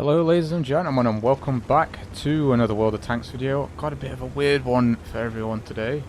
Hello ladies and gentlemen, and welcome back to another World of Tanks video. Got a bit of a weird one for everyone today.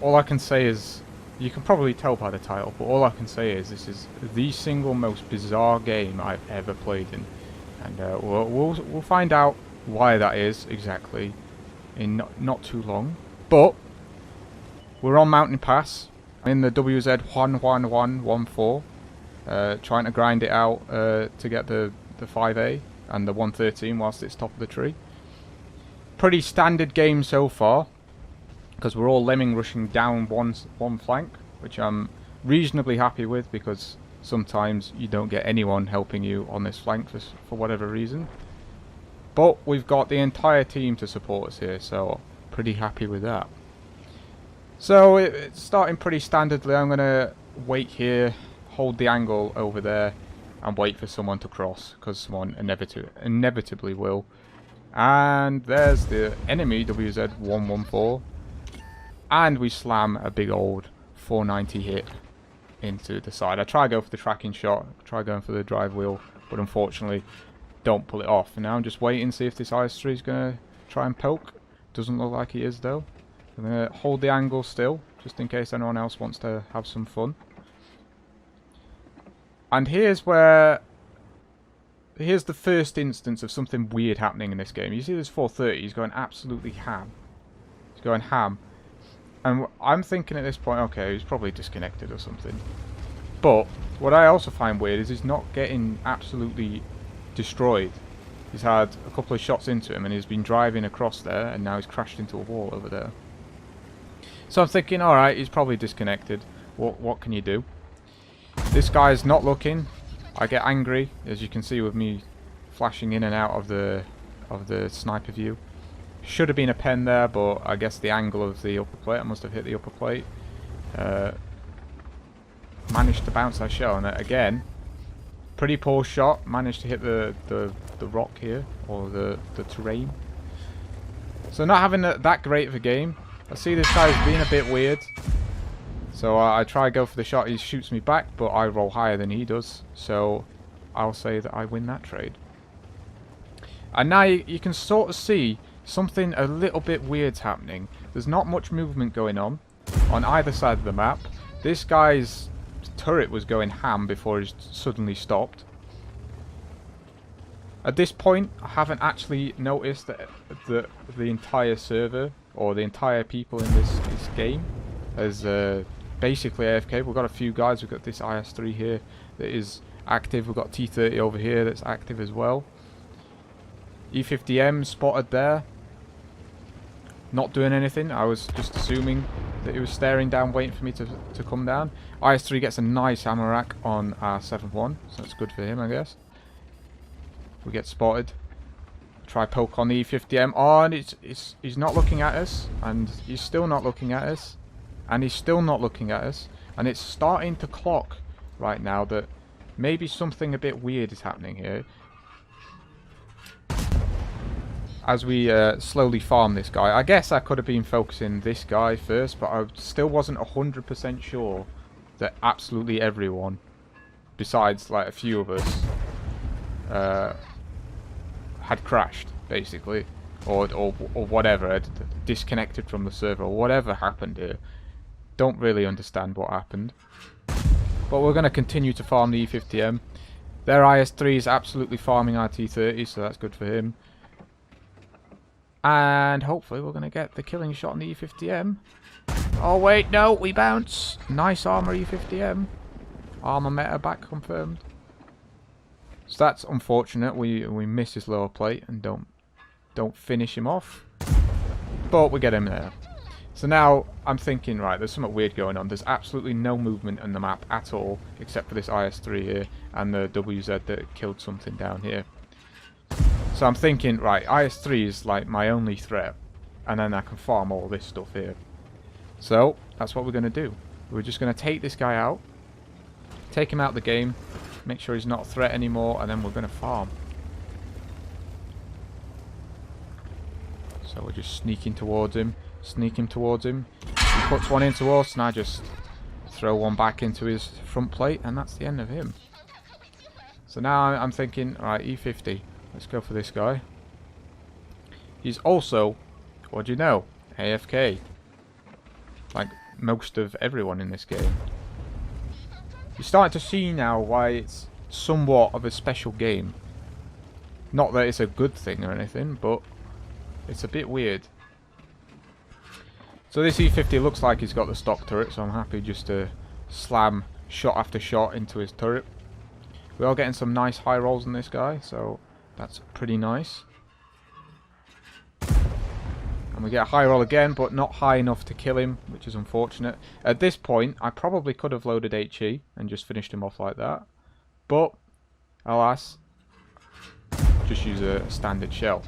All I can say is, you can probably tell by the title, but all I can say is this is the single most bizarre game I've ever played in. And we'll find out why that is exactly in not too long. But we're on Mountain Pass in the WZ11114. Trying to grind it out to get the 5A and the 113 whilst it's top of the tree. Pretty standard game so far, because we're all lemming rushing down one flank, which I'm reasonably happy with, because sometimes you don't get anyone helping you on this flank for whatever reason. But we've got the entire team to support us here, so pretty happy with that. So it's starting pretty standardly. I'm going to wait here, hold the angle over there, and wait for someone to cross, because someone inevitably will. And there's the enemy WZ114, and we slam a big old 490 hit into the side. I try to go for the tracking shot, try going for the drive wheel, but unfortunately don't pull it off. And now I'm just waiting to see if this IS-3 is going to try and poke. Doesn't look like he is though. I'm going to hold the angle still, just in case anyone else wants to have some fun. And here's the first instance of something weird happening in this game. You see this 430, he's going absolutely ham. He's going ham. And I'm thinking at this point, okay, he's probably disconnected or something. But what I also find weird is he's not getting absolutely destroyed. He's had a couple of shots into him and he's been driving across there, and now he's crashed into a wall over there. So I'm thinking, alright, he's probably disconnected. What can you do? This guy's not looking. I get angry, as you can see with me flashing in and out of the sniper view. Should have been a pen there, but I guess the angle of the upper plate, I must have hit the upper plate. Managed to bounce that shell on it again. Pretty poor shot. Managed to hit the rock here, or the terrain. So not having that great of a game. I see this guy's being a bit weird. So I try to go for the shot, he shoots me back, but I roll higher than he does. So I'll say that I win that trade. And now you can sort of see something a little bit weird's happening. There's not much movement going on either side of the map. This guy's turret was going ham before he suddenly stopped. At this point, I haven't actually noticed that the entire server, or the entire people in this game, as basically AFK. We've got a few guys. We've got this IS-3 here that is active. We've got T-30 over here that's active as well. E50M spotted there. Not doing anything. I was just assuming that he was staring down, waiting for me to come down. IS-3 gets a nice ammo rack on our 7-1, so that's good for him, I guess. We get spotted. Try poke on the E50M. Oh, and he's not looking at us, and he's still not looking at us. And he's still not looking at us. And it's starting to clock right now that maybe something a bit weird is happening here. As we slowly farm this guy. I guess I could have been focusing this guy first, but I still wasn't 100% sure that absolutely everyone, besides like a few of us, had crashed, basically. Or whatever, had disconnected from the server, or whatever happened here. Don't really understand what happened, but we're going to continue to farm the E50M. Their IS-3 is absolutely farming our T-30, so that's good for him. And hopefully we're going to get the killing shot on the E50M. Oh wait, no, we bounce. Nice armor E50M. Armor meta back confirmed. So that's unfortunate. We miss his lower plate and don't finish him off, but we get him there. So now I'm thinking, right, there's something weird going on. There's absolutely no movement on the map at all, except for this IS-3 here and the WZ that killed something down here. So I'm thinking, right, IS-3 is like my only threat, and then I can farm all this stuff here. So that's what we're going to do. We're just going to take this guy out, take him out of the game, make sure he's not a threat anymore, and then we're going to farm. So we're just sneaking towards him. Sneak him towards him. He puts one into us, and I just throw one back into his front plate, and that's the end of him. So now I'm thinking, alright, E50. Let's go for this guy. He's also, what do you know, AFK. Like most of everyone in this game. You're starting to see now why it's somewhat of a special game. Not that it's a good thing or anything, but it's a bit weird. So this E50 looks like he's got the stock turret, so I'm happy just to slam shot after shot into his turret. We are getting some nice high rolls on this guy, so that's pretty nice. And we get a high roll again, but not high enough to kill him, which is unfortunate. At this point, I probably could have loaded HE and just finished him off like that. But, alas, just use a standard shell.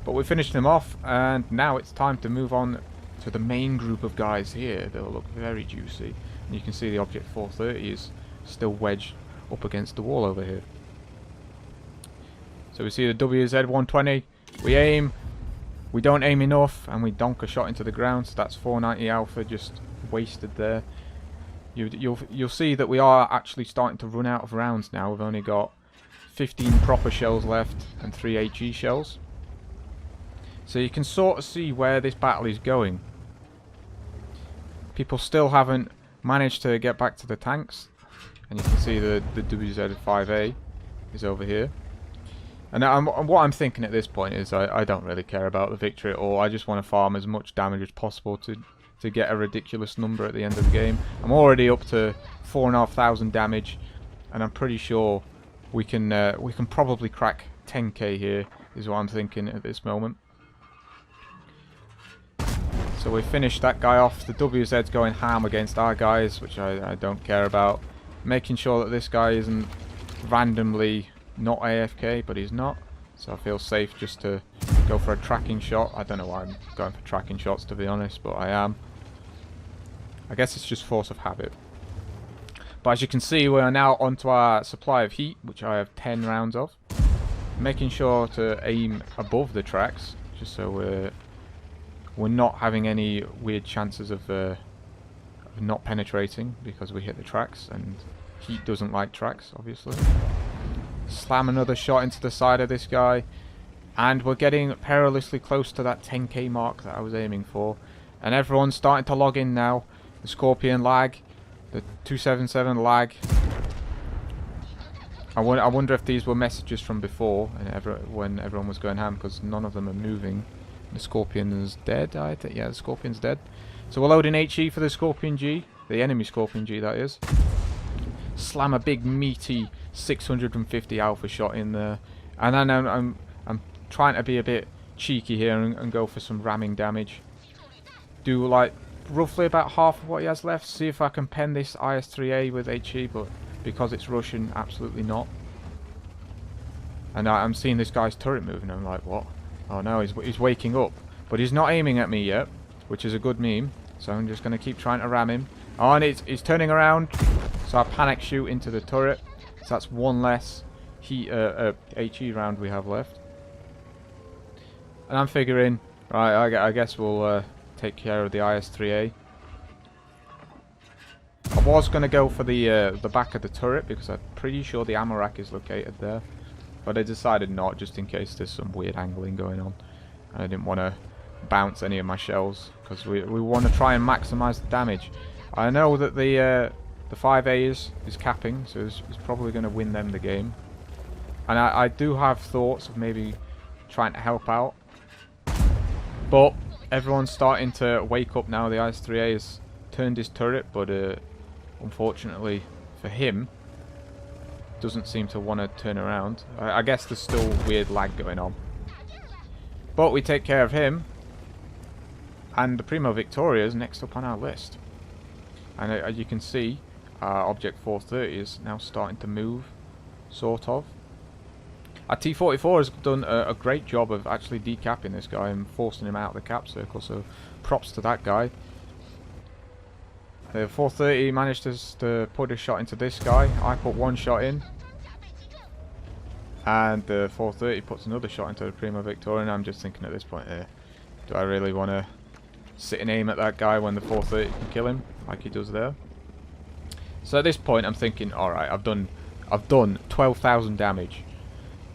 But we finished him off, and now it's time to move on to the main group of guys here. They'll look very juicy. And you can see the Object 430 is still wedged up against the wall over here. So we see the WZ-120. We aim. We don't aim enough, and we donk a shot into the ground. So that's 490 Alpha just wasted there. You'll see that we are actually starting to run out of rounds now. We've only got 15 proper shells left and 3 HE shells. So you can sort of see where this battle is going. People still haven't managed to get back to the tanks. And you can see the WZ-5A is over here. And what I'm thinking at this point is I don't really care about the victory at all. I just want to farm as much damage as possible to get a ridiculous number at the end of the game. I'm already up to 4,500 damage, and I'm pretty sure we can probably crack 10k here, is what I'm thinking at this moment. So we finished that guy off. The WZ's going ham against our guys, which I don't care about. Making sure that this guy isn't randomly not AFK, but he's not. So I feel safe just to go for a tracking shot. I don't know why I'm going for tracking shots, to be honest, but I am. I guess it's just force of habit. But as you can see, we are now onto our supply of heat, which I have 10 rounds of. Making sure to aim above the tracks, just so we're not having any weird chances of not penetrating because we hit the tracks, and heat doesn't like tracks, obviously. Slam another shot into the side of this guy, and we're getting perilously close to that 10k mark that I was aiming for, and everyone's starting to log in now. The Scorpion lag, the 277 lag. I wonder if these were messages from before, and when everyone was going ham, because none of them are moving. The Scorpion is dead, I think. Yeah, the Scorpion's dead. So we're loading HE for the Scorpion G, the enemy Scorpion G, that is. Slam a big meaty 650 Alpha shot in there, and then I'm trying to be a bit cheeky here and go for some ramming damage. Do like roughly about half of what he has left. See if I can pen this IS-3A with HE, but because it's Russian, absolutely not. And I'm seeing this guy's turret moving. I'm like, what? Oh no, he's waking up, but he's not aiming at me yet, which is a good meme. So I'm just going to keep trying to ram him. Oh, and he's turning around, so I panic shoot into the turret. So that's one less HE round we have left. And I'm figuring, right, I guess we'll take care of the IS-3A. I was going to go for the back of the turret because I'm pretty sure the ammo rack is located there. But I decided not, just in case there's some weird angling going on. And I didn't want to bounce any of my shells, because we want to try and maximize the damage. I know that the 5A is capping, so it's probably going to win them the game. And I do have thoughts of maybe trying to help out. But everyone's starting to wake up now. The IS-3A has turned his turret, but unfortunately for him, doesn't seem to want to turn around. I guess there's still weird lag going on. But we take care of him. And the Primo Victoria is next up on our list. And as you can see, our Object 430 is now starting to move, sort of. Our T-44 has done a great job of actually decapping this guy and forcing him out of the cap circle, so props to that guy. The 430 managed to put a shot into this guy. I put one shot in. And the 430 puts another shot into the Primo Victoria, and I'm just thinking at this point here, do I really want to sit and aim at that guy when the 430 can kill him, like he does there? So at this point I'm thinking, alright, I've done I've done 12,000 damage.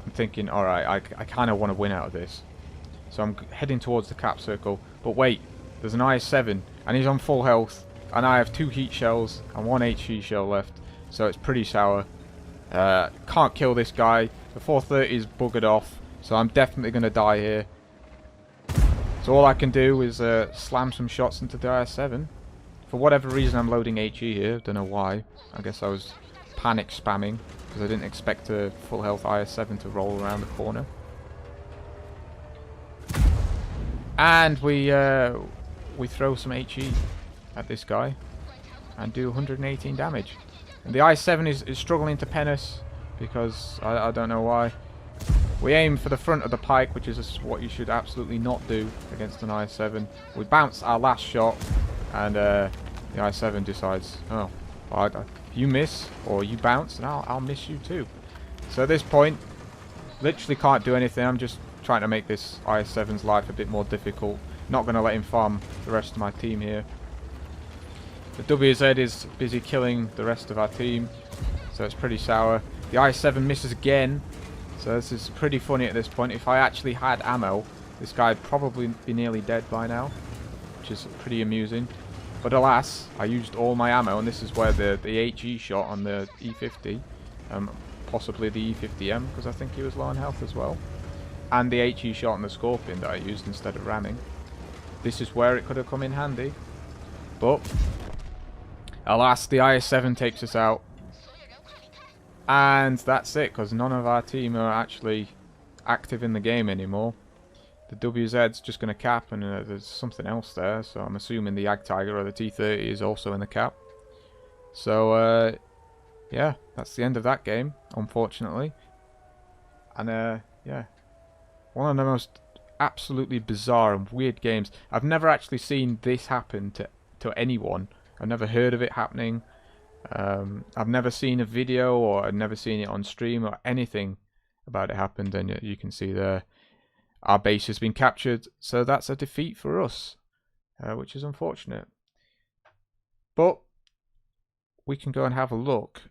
I'm thinking, alright, I kind of want to win out of this. So I'm heading towards the cap circle. But wait, there's an IS-7, and he's on full health. And I have 2 heat shells and 1 HE shell left. So it's pretty sour. Can't kill this guy. The 430 is buggered off. So I'm definitely going to die here. So all I can do is slam some shots into the IS-7. For whatever reason I'm loading HE here. Don't know why. I guess I was panic spamming. Because I didn't expect a full health IS-7 to roll around the corner. And we throw some HE at this guy. And do 118 damage. And the IS-7 is struggling to pen us. Because I don't know why. We aim for the front of the pike, which is what you should absolutely not do against an IS-7. We bounce our last shot. And the IS-7 decides, oh, well, you miss or you bounce and I'll miss you too. So at this point, literally can't do anything. I'm just trying to make this IS-7's life a bit more difficult. Not going to let him farm the rest of my team here. The WZ is busy killing the rest of our team, so it's pretty sour. The IS-7 misses again, so this is pretty funny at this point. If I actually had ammo, this guy'd probably be nearly dead by now, which is pretty amusing. But alas, I used all my ammo, and this is where the HE shot on the E50, possibly the E50M, because I think he was low on health as well, and the HE shot on the Scorpion that I used instead of ramming. This is where it could have come in handy. But alas, the IS-7 takes us out. And that's it, because none of our team are actually active in the game anymore. The WZ's just going to cap, and there's something else there, so I'm assuming the Ag Tiger or the T30 is also in the cap. So, yeah, that's the end of that game, unfortunately. And, yeah, one of the most absolutely bizarre and weird games. I've never actually seen this happen to anyone. I've never heard of it happening. I've never seen a video, or I've never seen it on stream or anything about it happened, and you can see there. Our base has been captured, so that's a defeat for us, which is unfortunate. But we can go and have a look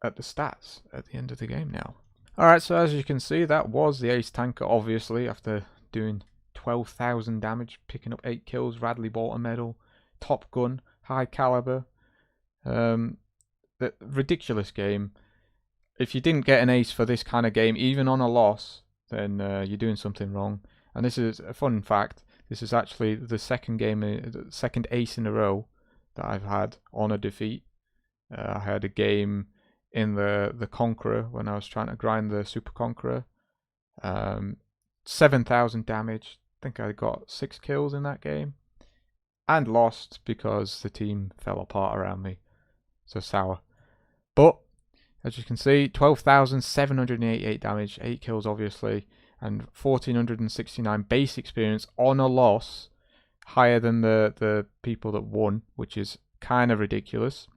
at the stats at the end of the game now. Alright, so as you can see, that was the ace tanker, obviously, after doing 12,000 damage, picking up 8 kills, Radley-Walters medal, top gun, high caliber. The ridiculous game. If you didn't get an ace for this kind of game, even on a loss, then you're doing something wrong. And this is a fun fact. This is actually the second game, the second ace in a row that I've had on a defeat. I had a game in the Conqueror when I was trying to grind the Super Conqueror. 7,000 damage. I think I got 6 kills in that game. And lost because the team fell apart around me. So sour. But as you can see, 12,788 damage, 8 kills obviously, and 1,469 base experience on a loss, higher than the people that won, which is kind of ridiculous.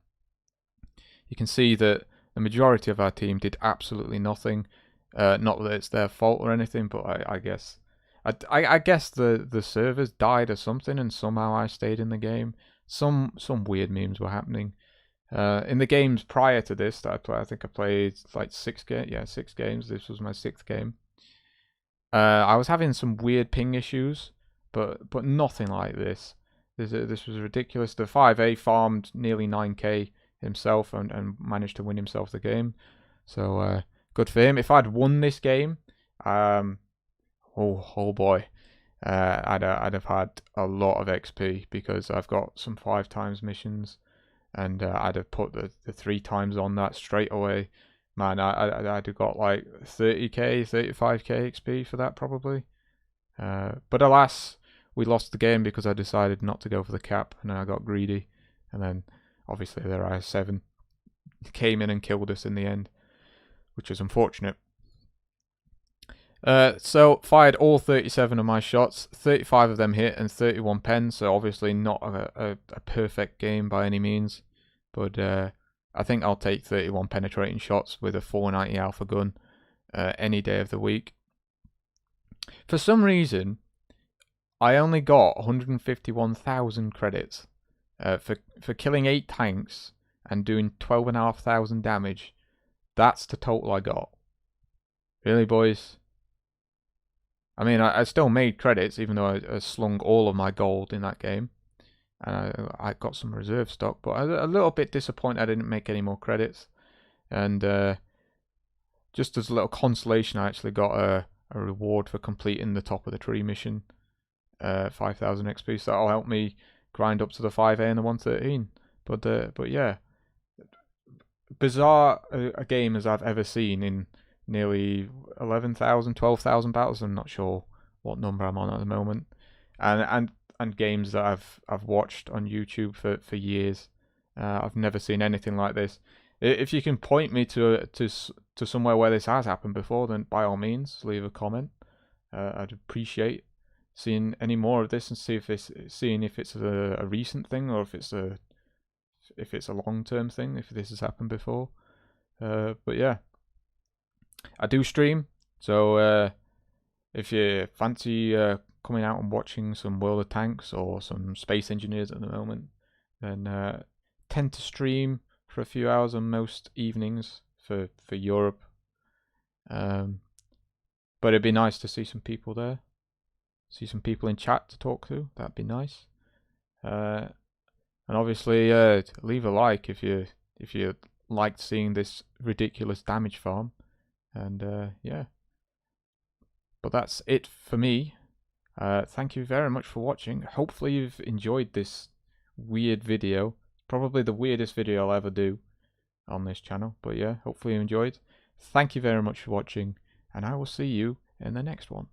You can see that the majority of our team did absolutely nothing. Not that it's their fault or anything, but I guess the servers died or something, and somehow I stayed in the game. Some weird memes were happening. In the games prior to this that I played, I think I played like 6 games. Yeah, 6 games. This was my 6th game. I was having some weird ping issues, but nothing like this. This was ridiculous. The 5A farmed nearly 9k himself and managed to win himself the game. So good for him. If I'd won this game, oh boy, I'd have had a lot of XP, because I've got some 5 times missions. And I'd have put the 3 times on that straight away. Man, I'd have got like 30k, 35k XP for that probably. But alas, we lost the game because I decided not to go for the cap, and then I got greedy. And then obviously their IS-7 came in and killed us in the end, which was unfortunate. So fired all 37 of my shots, 35 of them hit and 31 pens, so obviously not a perfect game by any means, but I think I'll take 31 penetrating shots with a 490 alpha gun any day of the week. For some reason, I only got 151,000 credits for killing 8 tanks and doing 12,500 damage That's the total I got. Really, boys? I mean, I still made credits, even though I slung all of my gold in that game. And I got some reserve stock, but a little bit disappointed I didn't make any more credits. And just as a little consolation, I actually got a reward for completing the top of the tree mission. 5,000 XP, so that'll help me grind up to the 5A and the 113. But yeah, bizarre a game as I've ever seen in nearly 11,000, 12,000 battles. I'm not sure what number I'm on at the moment, and games that I've watched on YouTube for years. I've never seen anything like this. If you can point me to somewhere where this has happened before, then by all means leave a comment. I'd appreciate seeing any more of this and seeing if it's a recent thing or if it's a long-term thing, if this has happened before. But yeah, I do stream, so if you fancy coming out and watching some World of Tanks or some Space Engineers at the moment, then tend to stream for a few hours on most evenings for Europe. But it'd be nice to see some people there, see some people in chat to talk to. That'd be nice. And obviously, leave a like if you liked seeing this ridiculous damage farm. And yeah, but that's it for me. Thank you very much for watching. Hopefully you've enjoyed this weird video. Probably the weirdest video I'll ever do on this channel. But yeah, hopefully you enjoyed. Thank you very much for watching, and I will see you in the next one.